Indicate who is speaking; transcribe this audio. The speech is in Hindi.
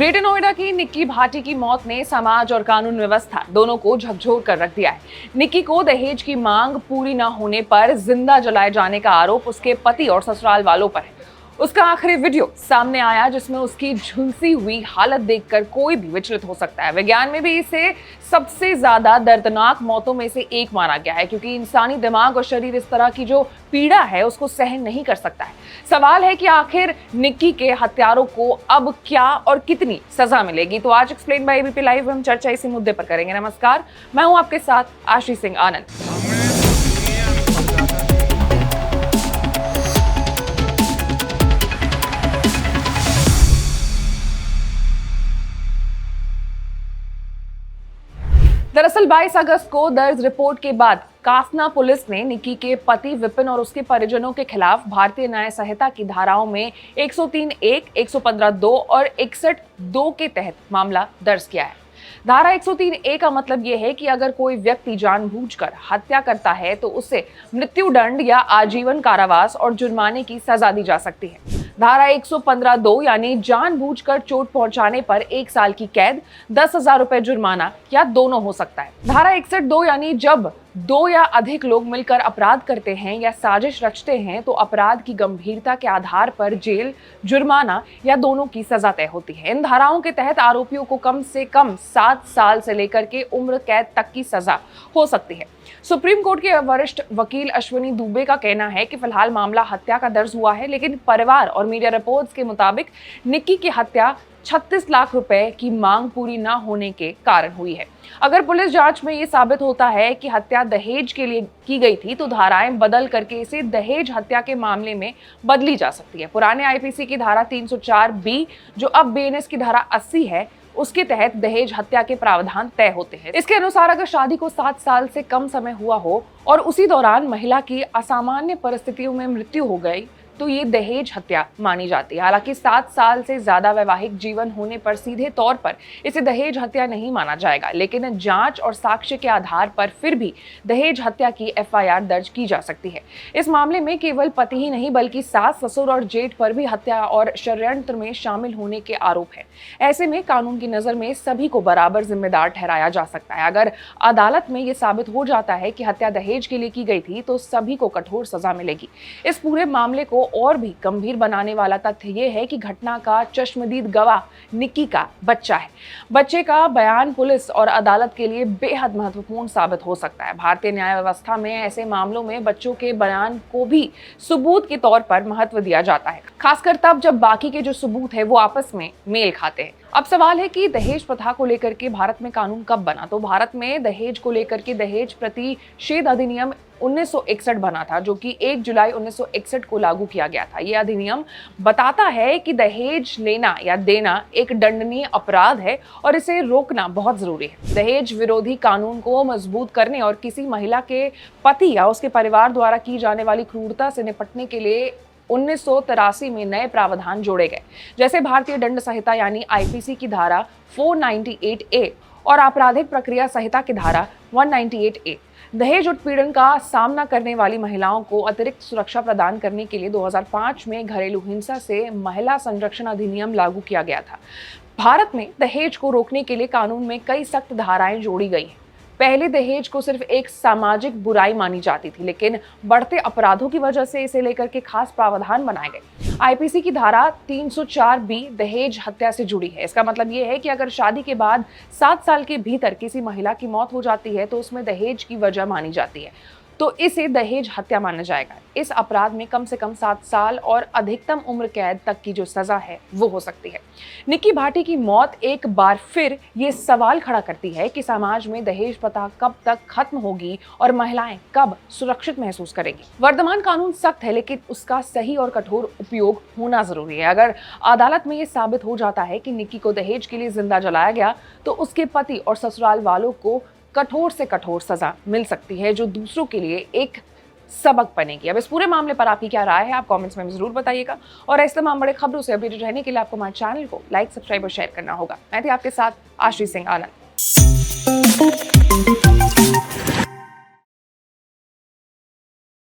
Speaker 1: ग्रेटर नोएडा की निक्की भाटी की मौत ने समाज और कानून व्यवस्था दोनों को झकझोर कर रख दिया है। निक्की को दहेज की मांग पूरी न होने पर जिंदा जलाए जाने का आरोप उसके पति और ससुराल वालों पर है। उसका आखिरी वीडियो सामने आया जिसमें उसकी झुलसी हुई हालत देखकर कोई भी विचलित हो सकता है। विज्ञान में भी इसे सबसे ज्यादा दर्दनाक मौतों में से एक माना गया है, क्योंकि इंसानी दिमाग और शरीर इस तरह की जो पीड़ा है उसको सहन नहीं कर सकता है। सवाल है कि आखिर निक्की के हत्यारों को अब क्या और कितनी सजा मिलेगी। तो आज एक्सप्लेन बाय एबीपी लाइव हम चर्चा इसी मुद्दे पर करेंगे। नमस्कार, मैं हूं आपके साथ आशीष सिंह आनंद। दरअसल 22 अगस्त को दर्ज रिपोर्ट के बाद कासना पुलिस ने निक्की के पति विपिन और उसके परिजनों के खिलाफ भारतीय न्याय संहिता की धाराओं में 103(1), 115(2) और 61(2) के तहत मामला दर्ज किया है। धारा 103(a) का मतलब यह है कि अगर कोई व्यक्ति जानबूझकर हत्या करता है तो उसे मृत्युदंड या आजीवन कारावास और जुर्माने की सजा दी जा सकती है। धारा 115(2) यानी जानबूझकर चोट पहुंचाने पर 1 साल की कैद, 10,000 रुपए जुर्माना या दोनों हो सकता है। धारा 61(2) यानी जब 2 या अधिक लोग मिलकर अपराध करते हैं या साजिश रचते हैं तो अपराध की गंभीरता के आधार पर जेल, जुर्माना या दोनों की सजा तय होती है। इन धाराओं के तहत आरोपियों को कम से कम 7 साल से लेकर के उम्र कैद तक की सजा हो सकती है। सुप्रीम कोर्ट के वरिष्ठ वकील अश्विनी दुबे का कहना है कि फिलहाल मामला हत्या का दर्ज हुआ है, लेकिन परिवार और मीडिया रिपोर्ट्स के मुताबिक निक्की की हत्या 36 लाख रुपए की मांग पूरी न होने के कारण हुई है। अगर पुलिस जांच में ये साबित होता है कि हत्या दहेज के लिए की गई थी तो धाराएं बदल करके इसे दहेज हत्या के मामले में बदली जा सकती है। पुराने आईपीसी की धारा 304(b) जो अब बीएनएस की धारा 80 है, उसके तहत दहेज हत्या के प्रावधान तय होते हैं। इसके अनुसार अगर शादी को 7 साल से कम समय हुआ हो और उसी दौरान महिला की असामान्य परिस्थितियों में मृत्यु हो गई तो ये दहेज हत्या मानी जाती है। हालांकि 7 साल से ज्यादा वैवाहिक जीवन होने पर सीधे तौर पर इसे दहेज हत्या नहीं माना जाएगा, लेकिन जांच और साक्ष्य के आधार पर फिर भी दहेज हत्या की एफआईआर दर्ज की जा सकती है। इस मामले में केवल पति ही नहीं बल्कि सास, ससुर और जेठ पर भी हत्या और षड्यंत्र में शामिल होने के आरोप है। ऐसे में कानून की नजर में सभी को बराबर जिम्मेदार ठहराया जा सकता है। अगर अदालत में ये साबित हो जाता है कि हत्या दहेज के लिए की गई थी तो सभी को कठोर सजा मिलेगी। इस पूरे मामले को और भी गंभीर बनाने वाला तथ्य यह है कि घटना का चश्मदीद गवाह निक्की का बच्चा है। बच्चे का बयान पुलिस और अदालत के लिए बेहद महत्वपूर्ण साबित हो सकता है। भारतीय न्याय व्यवस्था में ऐसे मामलों में बच्चों के बयान को भी सबूत के तौर पर महत्व दिया जाता है, खासकर तब जब बाकी के जो सबूत है वो आपस में मेल खाते हैं। अब सवाल है कि दहेज प्रथा को लेकर के भारत में कानून कब बना। तो भारत में दहेज को लेकर के दहेज प्रतिषेध अधिनियम 1961 बना था, जो कि 1 जुलाई 1961 को लागू किया गया था। यह अधिनियम बताता है कि दहेज लेना या देना एक दंडनीय अपराध है और इसे रोकना बहुत जरूरी है। दहेज विरोधी कानून को मजबूत करने और किसी महिला के पति या उसके परिवार द्वारा की जाने वाली क्रूरता से निपटने के लिए 1983 में नए प्रावधान जोड़े गए, जैसे भारतीय दंड संहिता यानी आईपीसी की धारा 498(a) और आपराधिक प्रक्रिया संहिता की धारा 198(a). दहेज उत्पीड़न का सामना करने वाली महिलाओं को अतिरिक्त सुरक्षा प्रदान करने के लिए 2005 में घरेलू हिंसा से महिला संरक्षण अधिनियम लागू किया गया था। भारत में दहेज को रोकने के लिए कानून में कई सख्त धाराएं जोड़ी गई हैं। पहले दहेज को सिर्फ एक सामाजिक बुराई मानी जाती थी, लेकिन बढ़ते अपराधों की वजह से इसे लेकर के खास प्रावधान बनाए गए। आईपीसी की धारा 304(b) दहेज हत्या से जुड़ी है। इसका मतलब ये है कि अगर शादी के बाद 7 साल के भीतर किसी महिला की मौत हो जाती है तो उसमें दहेज की वजह मानी जाती है, तो इसे दहेज हत्या माना जाएगा। इस अपराध में कम से कम 7 साल और अधिकतम उम्र कैद तक की जो सजा है वो हो सकती है। निक्की भाटी की मौत एक बार फिर ये सवाल खड़ा करती है कि समाज में दहेज प्रथा कब तक खत्म होगी और महिलाएं कब सुरक्षित महसूस करेंगी। वर्तमान कानून सख्त है, लेकिन उसका सही और कठोर उपयोग होना जरूरी है। अगर अदालत में ये साबित हो जाता है कि निक्की को दहेज के लिए जिंदा जलाया गया तो उसके पति और ससुराल वालों को कठोर से कठोर सजा मिल सकती है, जो दूसरों के लिए एक सबक बनेगी। अब इस पूरे मामले पर आपकी क्या राय है, आप कमेंट्स में जरूर बताइएगा। और ऐसे तमाम बड़े खबरों से अपडेटेड रहने के लिए आपको हमारे चैनल को लाइक, सब्सक्राइब और शेयर करना होगा। मैं थी आपके साथ आशीष सिंह आनंद।